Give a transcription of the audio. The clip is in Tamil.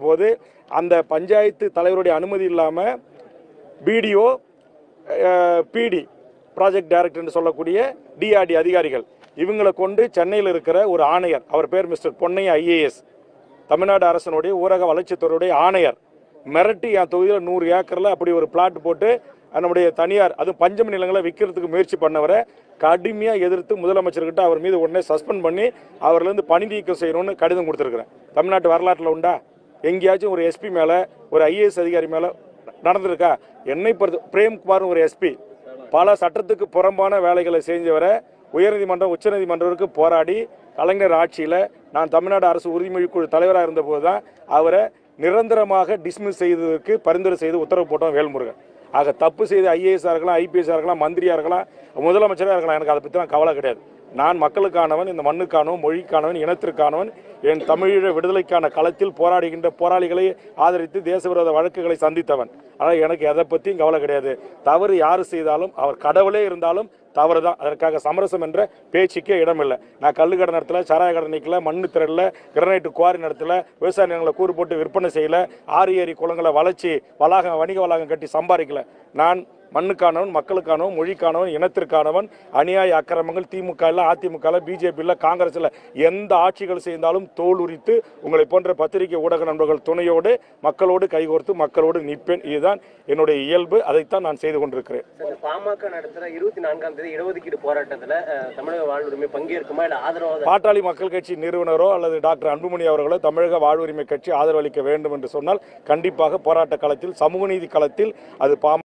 போது அந்த பஞ்சாயத்து தலைவருடைய அனுமதி இல்லாமல் பிடிஓ பிடி ப்ராஜெக்ட் டைரக்டர் என்று சொல்லக்கூடிய டிஆர்டி அதிகாரிகள் இவங்களை கொண்டு சென்னையில் இருக்கிற ஒரு ஆணையர், அவர் பேர் மிஸ்டர் பொன்னையா ஐஏஎஸ், தமிழ்நாடு அரசனுடைய ஊரக வளர்ச்சித்துறையுடைய ஆணையர், மிரட்டி என் தொகுதியில் 100 ஏக்கரில் அப்படி ஒரு பிளாட் போட்டு நம்முடைய தனியார் அதுவும் பஞ்சமி நிலங்களை விற்கிறதுக்கு முயற்சி பண்ணவரை கடுமையாக எதிர்த்து முதலமைச்சர்கிட்ட அவர் மீது உடனே சஸ்பெண்ட் பண்ணி அவர்லேருந்து பணி நீக்கம் செய்யணும்னு கடிதம் கொடுத்துருக்குறேன். தமிழ்நாட்டு வரலாற்றில் உண்டா? எங்கேயாச்சும் ஒரு எஸ்பி மேலே ஒரு ஐஏஎஸ் அதிகாரி மேலே நடந்திருக்கா? என்னை பொறுத்து பிரேம்குமார் ஒரு எஸ்பி பல சட்டத்துக்கு புறம்பான வேலைகளை செஞ்சவரை உயர்நீதிமன்றம் உச்சநீதிமன்றத்திற்கு போராடி கலைஞர் ஆட்சியில் நான் தமிழ்நாடு அரசு உறுதிமொழி குழு தலைவராக இருந்தபோது தான் அவரை நிரந்தரமாக டிஸ்மிஸ் செய்ததற்கு பரிந்துரை செய்து உத்தரவு போட்டோம் வேல்முருகன். ஆக தப்பு செய்த ஐஏஎஸ்ஸாக இருக்கலாம், ஐபிஎஸ்ஸாக இருக்கலாம், மந்திரியாக இருக்கலாம், முதலமைச்சராக இருக்கலாம், எனக்கு அதை பற்றிலாம் கவலை கிடையாது. நான் மக்களுக்கானவன், இந்த மண்ணுக்கானவன், மொழிக்கானவன், இனத்திற்கானவன், என் தமிழீழ விடுதலைக்கான களத்தில் போராடுகின்ற போராளிகளை ஆதரித்து தேசவிரோத வழக்குகளை சந்தித்தவன். ஆனால் எனக்கு எதை பற்றியும் கவலை கிடையாது. தவறு யார் செய்தாலும் அவர் கடவுளே இருந்தாலும் தவறு தான். அதற்காக சமரசம் என்ற பேச்சுக்கே இடமில்லை. நான் கல்லுக்கடை நடத்தல, சாராய கடை நிற்கல, மண்ணு திரடல, கிரனைட்டு குவாரி நடத்தல, விவசாய நிலங்களை கூறு போட்டு விற்பனை செய்யல, ஆறு ஏரி குளங்களை வளர்ச்சி வணிக வளாகம் கட்டி சம்பாதிக்கல. நான் மண்ணுக்கானவன், மக்களுக்கானவன், மொழிக்கானவன், இனத்திற்கானவன். அநியாய அக்கிரமங்கள் திமுக இல்லை, அதிமுக இல்லை, பிஜேபி இல்லை, காங்கிரஸ் இல்லை, எந்த ஆட்சிகள் செய்தாலும் தோல் உரித்து உங்களை போன்ற பத்திரிகை ஊடக நண்பர்கள் துணையோடு மக்களோடு கைகோர்த்து மக்களோடு நிற்பேன். இதுதான் என்னுடைய இயல்பு. அதைத்தான் நான் செய்து கொண்டிருக்கிறேன். பாமக நடத்துகிற 24ஆம் தேதி இடஒதுக்கீடு போராட்டத்தில் தமிழக வாழ்வுரிமை பங்கேற்குமா இல்லை ஆதரவு? பாட்டாளி மக்கள் கட்சி நிறுவனரோ அல்லது டாக்டர் அன்புமணி அவர்களோ தமிழக வாழ்வுரிமை கட்சி ஆதரவளிக்க வேண்டும் என்று சொன்னால் கண்டிப்பாக போராட்ட களத்தில், சமூக நீதி களத்தில் அது